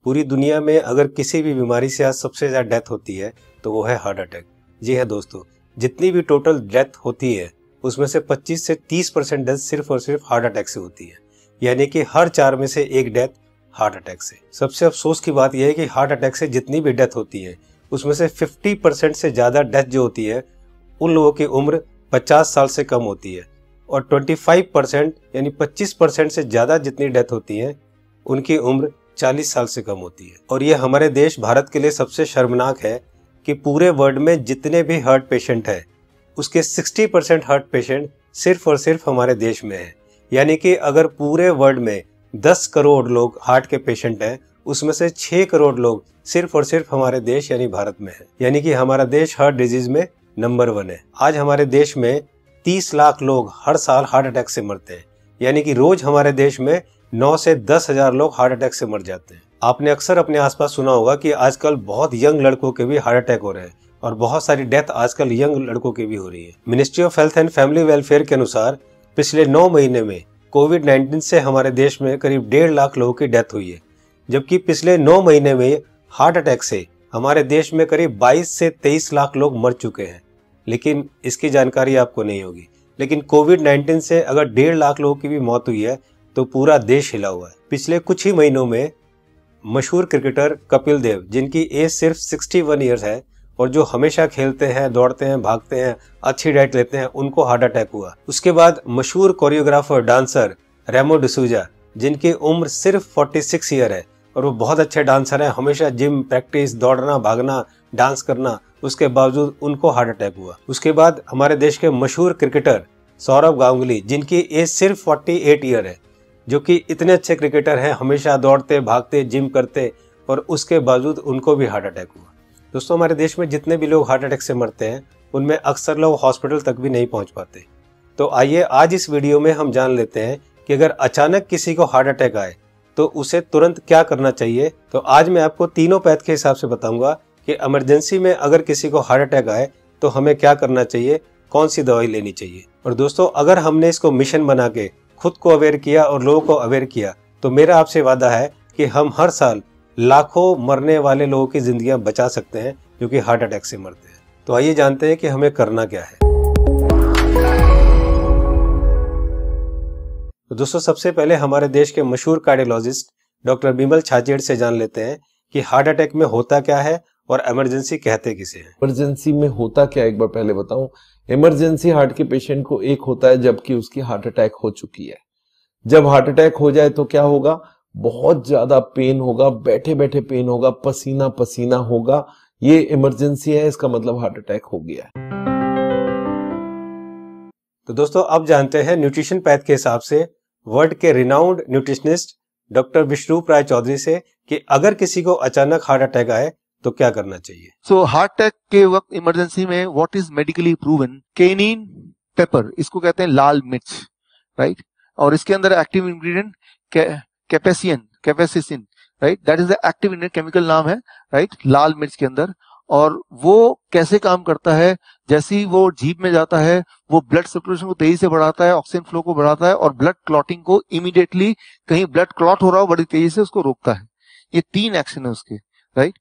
पूरी दुनिया में अगर किसी भी बीमारी से आज सबसे ज़्यादा डेथ होती है तो वो है हार्ट अटैक। जी हाँ दोस्तों, जितनी भी टोटल डेथ होती है उसमें से 25 से 30% डेथ सिर्फ और सिर्फ हार्ट अटैक से होती है, यानी कि हर 4 में से एक डेथ हार्ट अटैक से। सबसे अफसोस की बात यह है कि हार्ट अटैक से जितनी भी डेथ होती है उसमें से 50% से ज़्यादा डेथ जो होती है उन लोगों की उम्र 50 साल से कम होती है, और 25% यानी 25% से ज़्यादा जितनी डेथ होती है उनकी उम्र 40 साल से कम होती है। और ये हमारे देश भारत के लिए सबसे शर्मनाक है कि पूरे वर्ल्ड में जितने भी हार्ट पेशेंट हैं उसके 60% हार्ट पेशेंट सिर्फ और सिर्फ हमारे देश में है। यानी कि अगर पूरे वर्ल्ड में 10 करोड़ लोग हार्ट के पेशेंट हैं उसमें से 6 करोड़ लोग सिर्फ और सिर्फ हमारे देश यानी भारत में है। यानी कि हमारा देश हार्ट डिजीज में नंबर 1 है। आज हमारे देश में 30 लाख लोग हर साल हार्ट अटैक से मरते हैं, यानी कि रोज हमारे देश में 9 से 10 हजार लोग हार्ट अटैक से मर जाते हैं। आपने अक्सर अपने आसपास सुना होगा कि आजकल बहुत यंग लड़कों के भी हार्ट अटैक हो रहे हैं और बहुत सारी डेथ आजकल यंग लड़कों की भी हो रही है। Ministry of health and family welfare के अनुसार पिछले 9 महीने में कोविड-19 से हमारे देश में करीब 1.5 लाख लोगों की डेथ हुई है, जबकि पिछले 9 महीने में हार्ट अटैक से हमारे देश में करीब 22 से 23 लाख लोग मर चुके हैं। लेकिन इसकी जानकारी आपको नहीं होगी, लेकिन कोविड-19 से अगर 1.5 लाख लोगों की भी मौत हुई है तो पूरा देश हिला हुआ है। पिछले कुछ ही महीनों में मशहूर क्रिकेटर कपिल देव, जिनकी एज सिर्फ 61 ईयर्स है और जो हमेशा खेलते हैं, दौड़ते हैं, भागते हैं, अच्छी डाइट लेते हैं, उनको हार्ट अटैक हुआ। उसके बाद मशहूर कोरियोग्राफर डांसर रेमो डिसूजा, जिनकी उम्र सिर्फ 46 ईयर है और वो बहुत अच्छे डांसर हैं, हमेशा जिम, प्रैक्टिस, दौड़ना, भागना, डांस करना, उसके बावजूद उनको हार्ट अटैक हुआ। उसके बाद हमारे देश के मशहूर क्रिकेटर सौरव गांगुली, जिनकी एज सिर्फ 48 ईयर है, जो कि इतने अच्छे क्रिकेटर हैं, हमेशा दौड़ते, भागते, जिम करते, और उसके बावजूद उनको भी हार्ट अटैक हुआ। दोस्तों, हमारे देश में जितने भी लोग हार्ट अटैक से मरते हैं उनमें अक्सर लोग हॉस्पिटल तक भी नहीं पहुंच पाते। तो आइए आज इस वीडियो में हम जान लेते हैं कि अगर अचानक किसी को हार्ट अटैक आए तो उसे तुरंत क्या करना चाहिए। तो आज मैं आपको तीनों पैथ के हिसाब से बताऊंगा कि इमरजेंसी में अगर किसी को हार्ट अटैक आए तो हमें क्या करना चाहिए, कौन सी दवाई लेनी चाहिए। और दोस्तों, अगर हमने इसको मिशन बना के खुद को अवेयर किया और लोगों को अवेयर किया तो मेरा आपसे वादा है कि हम हर साल लाखों मरने वाले लोगों की जिंदगियां बचा सकते हैं जो कि हार्ट अटैक से मरते हैं। तो आइए जानते हैं कि हमें करना क्या है। तो दोस्तों, सबसे पहले हमारे देश के मशहूर कार्डियोलॉजिस्ट डॉक्टर बिमल छाजेड़ से जान लेते हैं कि हार्ट अटैक में होता क्या है और इमरजेंसी कहते किसे हैं। इमरजेंसी में होता क्या, एक बार पहले बताऊं। इमरजेंसी हार्ट के पेशेंट को एक होता है जबकि उसकी हार्ट अटैक हो चुकी है। जब हार्ट अटैक हो जाए तो क्या होगा, बहुत ज्यादा पेन होगा, बैठे बैठे पेन होगा, पसीना पसीना होगा। ये इमरजेंसी है, इसका मतलब हार्ट अटैक हो गया है। तो दोस्तों, अब जानते हैं न्यूट्रिशन पैथ के हिसाब से वर्ल्ड के रिनाउंड न्यूट्रिशनिस्ट डॉक्टर विश्वरूप राय चौधरी से कि अगर किसी को अचानक हार्ट अटैक आए तो क्या करना चाहिए। सो हार्ट अटैक के वक्त इमरजेंसी में what is medically proven, cayenne pepper, इसको कहते हैं लाल मिर्च, राइट। और इसके अंदर active ingredient capsaicin, right, that is the active ingredient, chemical नाम है, राइट, लाल मिर्च के अंदर। और वो कैसे काम करता है, जैसे ही वो जीभ में जाता है वो ब्लड सर्कुलेशन को तेजी से बढ़ाता है, ऑक्सीजन फ्लो को बढ़ाता है और ब्लड क्लॉटिंग को इमीडिएटली, कहीं ब्लड क्लॉट हो रहा हो बड़ी तेजी से उसको रोकता है। ये 3 एक्शन है उसके, राइट।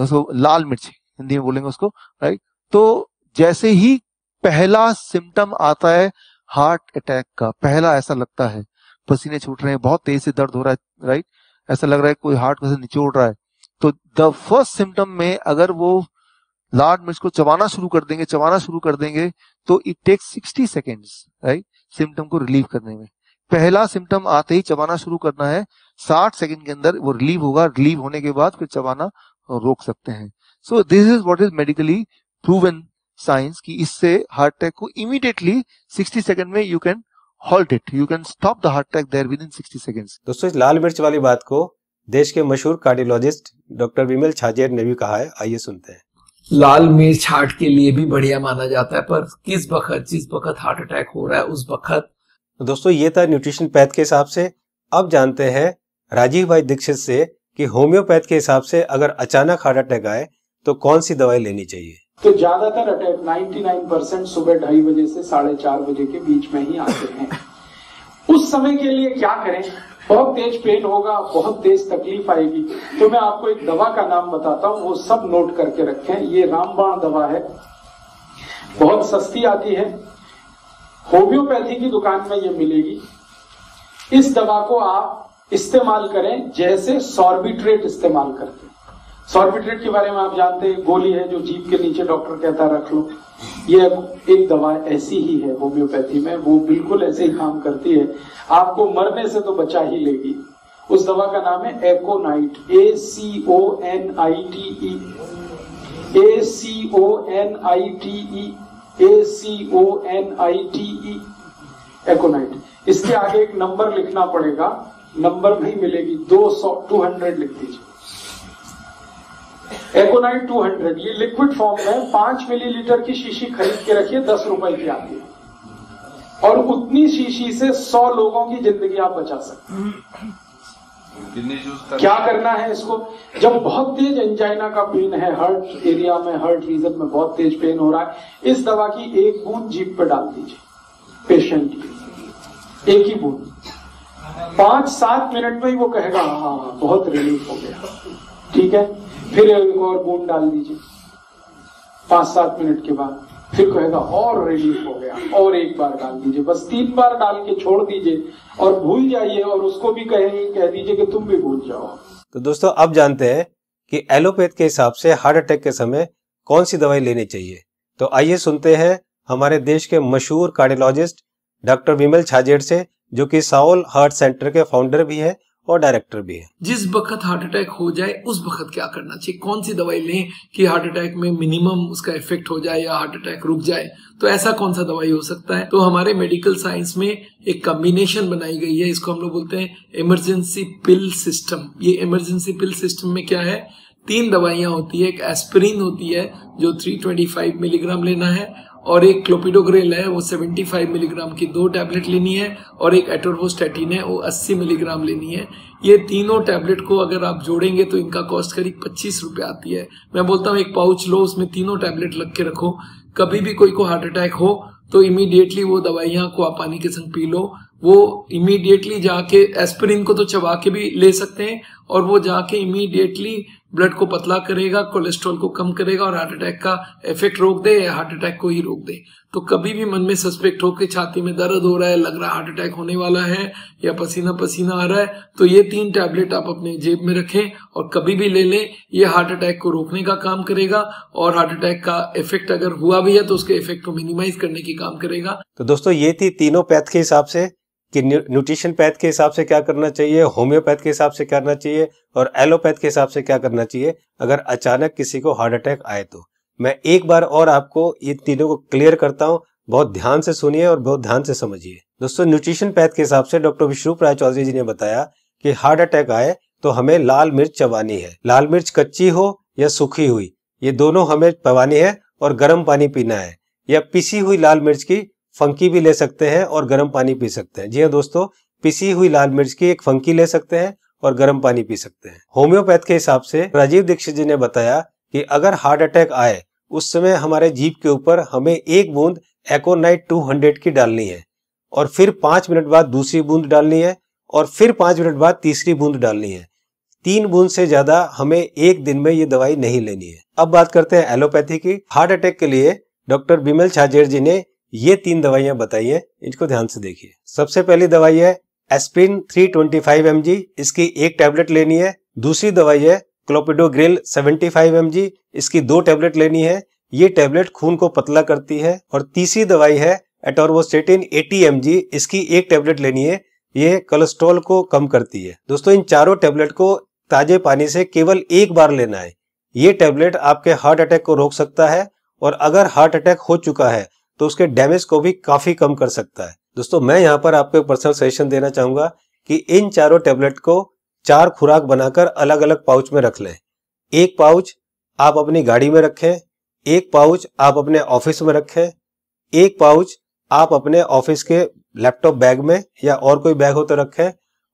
तो लाल मिर्च हिंदी में बोलेंगे उसको, राइट। तो जैसे ही पहला सिम्टम आता है हार्ट अटैक का, पहला ऐसा लगता है पसीने छूट रहे हैं, बहुत तेज से दर्द हो रहा है, राइट, ऐसा लग रहा है कोई हार्ट से निचोड़ रहा है, तो द फर्स्ट सिम्टम में अगर वो लाल मिर्च को चबाना शुरू कर देंगे तो it takes 60 seconds, right, symptom को रिलीव करने में। पहला सिम्टम आते ही चबाना शुरू करना है, 60 सेकेंड के अंदर वो रिलीव होगा, रिलीव होने के बाद फिर चबाना रोक सकते हैं। So this is what is medically proven science कि इससे हार्ट अटैक को इमीडिएटली 60 सेकेंड में you can halt it, you can stop the heart attack there within 60 seconds. दोस्तों, इस लाल मिर्च वाली बात को देश के मशहूर कार्डियोलॉजिस्ट डॉक्टर बिमल छाजेड़ ने भी कहा है, आइए सुनते हैं। लाल मिर्च हार्ट के लिए भी बढ़िया माना जाता है, पर जिस वक्त हार्ट अटैक हो रहा है उस वक्त। तो दोस्तों, ये था न्यूट्रिशन पैथ के हिसाब से। अब जानते हैं राजीव भाई दीक्षित से कि होम्योपैथ के हिसाब से अगर अचानक हार्ट अटैक आए तो कौन सी दवाई लेनी चाहिए। तो ज्यादातर अटैक 99% सुबह 2:30 बजे से 4:30 बजे के बीच में ही आते हैं। उस समय के लिए क्या करें, बहुत तेज पेन होगा, बहुत तेज तकलीफ आएगी। तो मैं आपको एक दवा का नाम बताता हूँ, वो सब नोट करके रखें। ये रामबाण दवा है, बहुत सस्ती आती है, होम्योपैथी की दुकान में ये मिलेगी। इस दवा को आप इस्तेमाल करें जैसे सॉर्बिट्रेट इस्तेमाल करते हैं। सॉर्बिट्रेट के बारे में आप जानते हैं, गोली है जो जीभ के नीचे डॉक्टर कहता है रख लो। ये एक दवा ऐसी ही है होम्योपैथी में, वो बिल्कुल ऐसे ही काम करती है, आपको मरने से तो बचा ही लेगी। उस दवा का नाम है एकोनाइट, ACONITE, ACONITE, एकोनाइट। इसके आगे एक नंबर लिखना पड़ेगा, नंबर नहीं मिलेगी, 200 लिख दीजिए। एकोनाइट 200, ये लिक्विड फॉर्म में 5 मिलीलीटर की शीशी खरीद के रखिए, 10 रुपए की आती है, और उतनी शीशी से 100 लोगों की जिंदगी आप बचा सकते हैं। क्या करना है इसको? जब बहुत तेज एंजाइना का पेन है, हार्ट एरिया में, हार्ट रीजन में बहुत तेज पेन हो रहा है, इस दवा की एक बूंद जीभ पे डाल दीजिए पेशेंट की, एक ही बूंद। 5-7 मिनट में ही वो कहेगा हाँ बहुत रिलीफ हो गया, ठीक है। फिर एक और बूंद डाल दीजिए 5-7 मिनट के बाद, फिर कहेगा और रिलीफ हो गया, और एक बार डाल दीजिए। बस 3 बार डाल के छोड़ दीजिए और भूल जाइए, और उसको भी कह दीजिए कि तुम भी भूल जाओ। तो दोस्तों अब जानते हैं कि एलोपैथ के हिसाब से हार्ट अटैक के समय कौन सी दवाई लेनी चाहिए। तो आइए सुनते हैं हमारे देश के मशहूर कार्डियोलॉजिस्ट डॉक्टर विमल छाजेड़ से, जो कि साउल हार्ट सेंटर के फाउंडर भी है और डायरेक्टर भी है। जिस वक्त हार्ट अटैक हो जाए उस वक्त क्या करना चाहिए, कौन सी दवाई लें कि हार्ट अटैक में मिनिमम उसका इफेक्ट हो जाए या हार्ट अटैक रुक जाए, तो ऐसा कौन सा दवाई हो सकता है। तो हमारे मेडिकल साइंस में एक कॉम्बिनेशन बनाई गई है, इसको हम लोग बोलते हैं इमरजेंसी पिल सिस्टम। ये इमरजेंसी पिल सिस्टम में क्या है, 3 दवाइयां होती है। एक एस्पिरिन होती है जो 325 मिलीग्राम लेना है, और एक क्लोपिडोग्रेल है वो 75 मिलीग्राम की 2 टैबलेट लेनी है, और एक एटोर्वोस्टैटिन है वो 80 मिलीग्राम लेनी है। ये तीनों टैबलेट को अगर आप जोड़ेंगे तो इनका कॉस्ट करीब 25 रुपए आती है। मैं बोलता हूँ एक पाउच लो, उसमें तीनों टैबलेट लग के रखो, कभी भी कोई को हार्ट अटैक हो तो इमीडिएटली वो दवाइयां को आप पानी के संग पी लो। वो इमीडिएटली जाके एस्पिरिन को तो चबा के भी ले सकते हैं, और वो जाके इमीडिएटली ब्लड को पतला करेगा, कोलेस्ट्रॉल को कम करेगा, और हार्ट अटैक का इफेक्ट रोक दे या हार्ट अटैक को ही रोक दे। तो कभी भी मन में सस्पेक्ट हो कि छाती में दर्द हो रहा है, लग रहा है हार्ट अटैक होने वाला है, या पसीना पसीना आ रहा है, तो ये 3 टैबलेट आप अपने जेब में रखें और कभी भी ले लें। ये हार्ट अटैक को रोकने का काम करेगा, और हार्ट अटैक का इफेक्ट अगर हुआ भी है तो उसके इफेक्ट को मिनिमाइज करने की काम करेगा। तो दोस्तों ये थी तीनों पैथ के हिसाब से कि न्यूट्रिशन पैथ के हिसाब से क्या करना चाहिए, होम्योपैथ के हिसाब से क्या करना चाहिए, और एलोपैथ के हिसाब से क्या करना चाहिए अगर अचानक किसी को हार्ट अटैक आए। तो मैं एक बार और आपको ये तीनों को क्लियर करता हूँ, बहुत ध्यान से सुनिए और बहुत ध्यान से समझिए। दोस्तों न्यूट्रिशन पैथ के हिसाब से डॉक्टर विष्णु राय चौधरी जी ने बताया कि हार्ट अटैक आए तो हमें लाल मिर्च चबानी है। लाल मिर्च कच्ची हो या सूखी हुई, ये दोनों हमें चबानी है, और गर्म पानी पीना है। या पिसी हुई लाल मिर्च की फंकी भी ले सकते हैं और गर्म पानी पी सकते हैं। जी हाँ दोस्तों, पिसी हुई लाल मिर्च की एक फंकी ले सकते हैं और गर्म पानी पी सकते हैं। होम्योपैथ के हिसाब से राजीव दीक्षित जी ने बताया कि अगर हार्ट अटैक आए उस समय हमारे जीभ के ऊपर हमें 1 बूंद एकोनाइट 200 की डालनी है, और फिर 5 मिनट बाद दूसरी बूंद डालनी है, और फिर 5 मिनट बाद तीसरी बूंद डालनी है। 3 बूंद से ज्यादा हमें एक दिन में ये दवाई नहीं लेनी है। अब बात करते हैं एलोपैथी की। हार्ट अटैक के लिए डॉक्टर विमल छाजेड़ जी ने ये 3 दवाइयां बताई है, इनको ध्यान से देखिए। सबसे पहली दवाई है एस्पिरिन 325 mg, इसकी 1 टैबलेट लेनी है। दूसरी दवाई है क्लोपिडोग्रेल 75 mg, इसकी 2 टैबलेट लेनी है। ये टैबलेट खून को पतला करती है। और तीसरी दवाई है एटोर्वोस्टैटिन 80 mg, इसकी 1 टैबलेट लेनी है। ये कोलेस्ट्रॉल को कम करती है। दोस्तों इन चारों टैबलेट को ताजे पानी से केवल 1 बार लेना है। ये टैबलेट आपके हार्ट अटैक को रोक सकता है, और अगर हार्ट अटैक हो चुका है तो उसके डैमेज को भी काफी कम कर सकता है। दोस्तों मैं यहाँ पर आपको एक पर्सनल सजेशन देना चाहूंगा कि इन चारों टैबलेट को 4 खुराक बनाकर अलग अलग पाउच में रख लें। 1 पाउच आप अपनी गाड़ी में रखें, 1 पाउच आप अपने ऑफिस में रखें, 1 पाउच आप अपने ऑफिस के लैपटॉप बैग में या और कोई बैग हो तो रखें,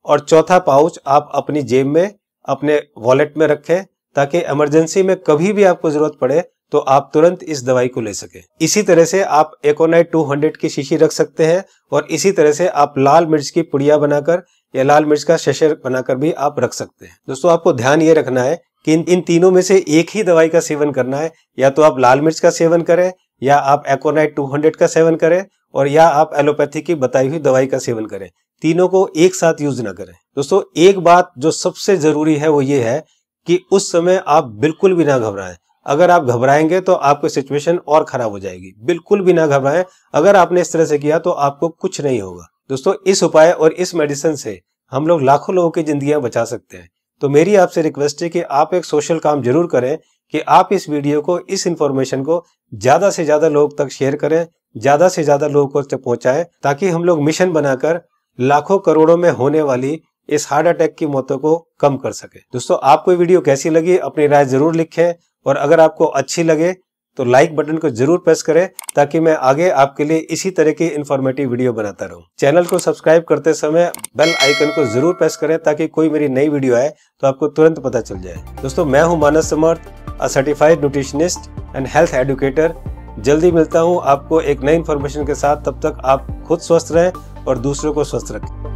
और चौथा पाउच आप अपनी जेब में, अपने वॉलेट में रखें, ताकि इमरजेंसी में कभी भी आपको जरूरत पड़े तो आप तुरंत इस दवाई को ले सके। इसी तरह से आप एकोनाइट 200 की शीशी रख सकते हैं, और इसी तरह से आप लाल मिर्च की पुड़िया बनाकर या लाल मिर्च का शशे बनाकर भी आप रख सकते हैं। दोस्तों आपको ध्यान ये रखना है कि इन तीनों में से एक ही दवाई का सेवन करना है। या तो आप लाल मिर्च का सेवन करें, या आप एकोनाइट 200 का सेवन करें, और या आप एलोपैथी की बताई हुई दवाई का सेवन करें। तीनों को एक साथ यूज ना करें। दोस्तों एक बात जो सबसे जरूरी है वो ये है कि उस समय आप बिल्कुल भी ना घबराएं। अगर आप घबराएंगे तो आपकी सिचुएशन और खराब हो जाएगी। बिल्कुल भी ना घबराएं। अगर आपने इस तरह से किया तो आपको कुछ नहीं होगा। दोस्तों इस उपाय और इस मेडिसिन से हम लोग लाखों लोगों की जिंदगियां बचा सकते हैं। तो मेरी आपसे रिक्वेस्ट है कि आप एक सोशल काम जरूर करें कि आप इस वीडियो को, इस इंफॉर्मेशन को ज्यादा से ज्यादा लोग तक शेयर करें, ज्यादा से ज्यादा लोगों तक पहुंचाएं, ताकि हम लोग मिशन बनाकर लाखों करोड़ों में होने वाली इस हार्ट अटैक की मौतों को कम कर सके। दोस्तों आपको वीडियो कैसी लगी अपनी राय जरूर लिखें, और अगर आपको अच्छी लगे तो लाइक बटन को जरूर प्रेस करें, ताकि मैं आगे आपके लिए इसी तरह की इंफॉर्मेटिव वीडियो बनाता रहूं। चैनल को सब्सक्राइब करते समय बेल आइकन को जरूर प्रेस करें, ताकि कोई मेरी नई वीडियो आए तो आपको तुरंत पता चल जाए। दोस्तों मैं हूं Manas Samarth, a certified nutritionist and health educator. जल्दी मिलता हूं आपको एक नई इंफॉर्मेशन के साथ। तब तक आप खुद स्वस्थ रहें और दूसरों को स्वस्थ रखें।